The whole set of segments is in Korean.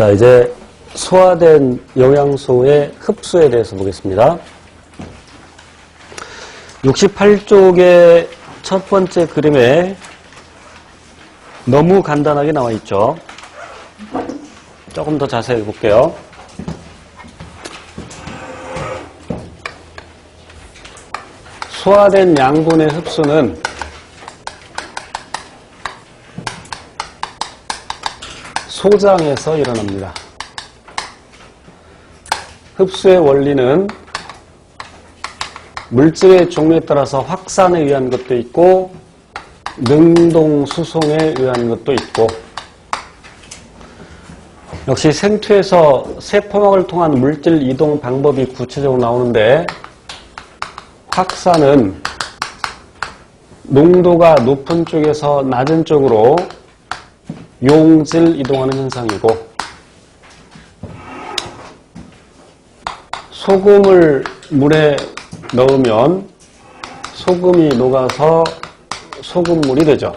자, 이제 소화된 영양소의 흡수에 대해서 보겠습니다. 68쪽의 첫 번째 그림에 너무 간단하게 나와 있죠. 조금 더 자세히 볼게요. 소화된 양분의 흡수는 소장에서 일어납니다. 흡수의 원리는 물질의 종류에 따라서 확산에 의한 것도 있고 능동 수송에 의한 것도 있고, 역시 생투에서 세포막을 통한 물질 이동 방법이 구체적으로 나오는데, 확산은 농도가 높은 쪽에서 낮은 쪽으로 용질 이동하는 현상이고, 소금을 물에 넣으면 소금이 녹아서 소금물이 되죠.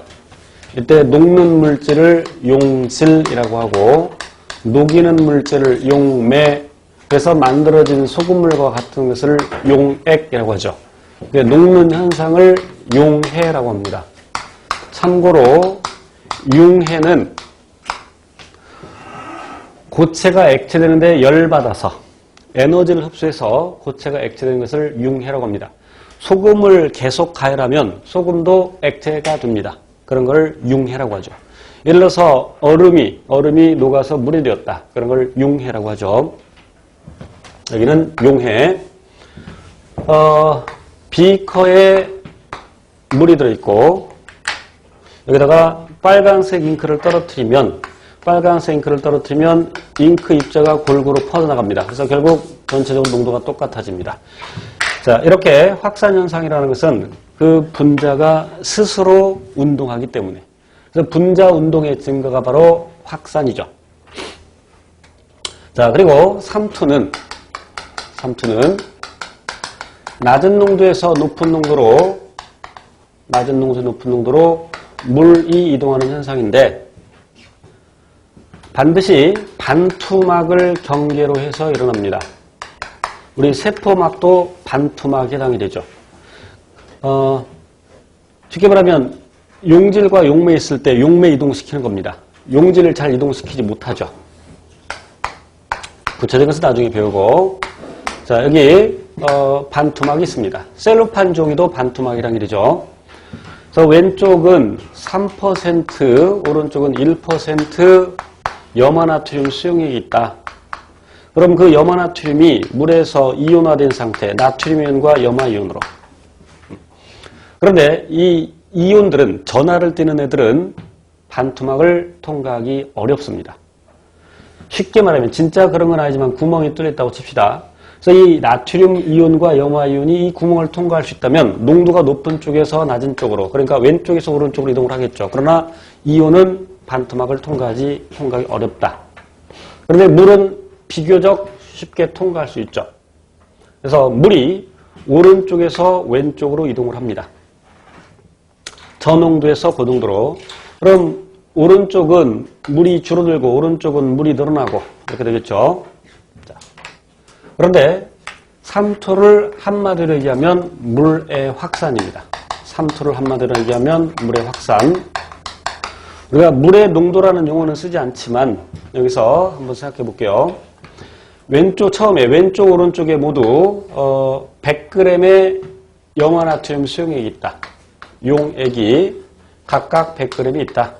이때 녹는 물질을 용질이라고 하고, 녹이는 물질을 용매, 그래서 만들어진 소금물과 같은 것을 용액이라고 하죠. 녹는 현상을 용해라고 합니다. 참고로 융해는 고체가 액체되는데 열받아서 에너지를 흡수해서 고체가 액체되는 것을 융해라고 합니다. 소금을 계속 가열하면 소금도 액체가 됩니다. 그런 걸 융해라고 하죠. 예를 들어서 얼음이 녹아서 물이 되었다. 그런 걸 융해라고 하죠. 여기는 용해. 비커에 물이 들어있고, 여기다가 빨간색 잉크를 떨어뜨리면 잉크 입자가 골고루 퍼져나갑니다. 그래서 결국 전체적으로 농도가 똑같아집니다. 자, 이렇게 확산현상이라는 것은 그 분자가 스스로 운동하기 때문에, 그래서 분자 운동의 증거가 바로 확산이죠. 자, 그리고 삼투는 낮은 농도에서 높은 농도로 물이 이동하는 현상인데, 반드시 반투막을 경계로 해서 일어납니다. 우리 세포막도 반투막에 해당이 되죠. 쉽게 말하면 용질과 용매 있을 때 용매 이동시키는 겁니다. 용질을 잘 이동시키지 못하죠. 구체적인 것은 나중에 배우고. 자, 여기 반투막이 있습니다. 셀로판 종이도 반투막이란 일이죠. 그래서 왼쪽은 3%, 오른쪽은 1% 염화나트륨 수용액이 있다. 그럼 그 염화나트륨이 물에서 이온화된 상태, 나트륨이온과 염화이온으로. 그런데 이 이온들은, 전하를 띠는 애들은 반투막을 통과하기 어렵습니다. 쉽게 말하면, 진짜 그런 건 아니지만 구멍이 뚫렸다고 칩시다. 그래서 이 나트륨 이온과 염화이온이 이 구멍을 통과할 수 있다면 농도가 높은 쪽에서 낮은 쪽으로, 그러니까 왼쪽에서 오른쪽으로 이동을 하겠죠. 그러나 이온은 반투막을 통과하기 어렵다. 그런데 물은 비교적 쉽게 통과할 수 있죠. 그래서 물이 오른쪽에서 왼쪽으로 이동을 합니다. 저농도에서 고농도로. 그럼 오른쪽은 물이 줄어들고 오른쪽은 물이 늘어나고 이렇게 되겠죠. 자, 그런데 삼투를 한마디로 얘기하면 물의 확산입니다. 삼투를 한마디로 얘기하면 물의 확산. 우리가 물의 농도라는 용어는 쓰지 않지만 여기서 한번 생각해 볼게요. 처음에 왼쪽 오른쪽에 모두 100g의 염화나트륨 수용액이 있다. 용액이 각각 100g이 있다.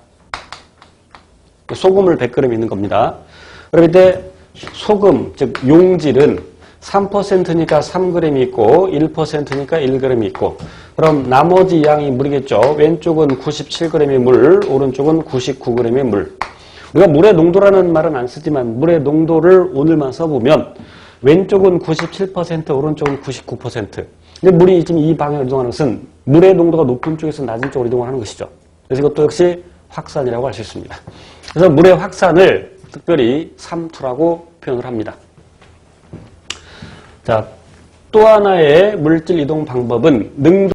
소금을 100g 있는 겁니다. 그럼 이때 소금, 즉 용질은 3%니까 3g이 있고 1%니까 1g이 있고, 그럼 나머지 양이 물이겠죠. 왼쪽은 97g의 물, 오른쪽은 99g의 물. 우리가 물의 농도라는 말은 안 쓰지만 물의 농도를 오늘만 써보면 왼쪽은 97%, 오른쪽은 99%. 근데 물이 지금 이 방향으로 이동하는 것은 물의 농도가 높은 쪽에서 낮은 쪽으로 이동하는 것이죠. 그래서 이것도 역시 확산이라고 할 수 있습니다. 그래서 물의 확산을 특별히 삼투라고 표현을 합니다. 자, 또 하나의 물질 이동 방법은 능동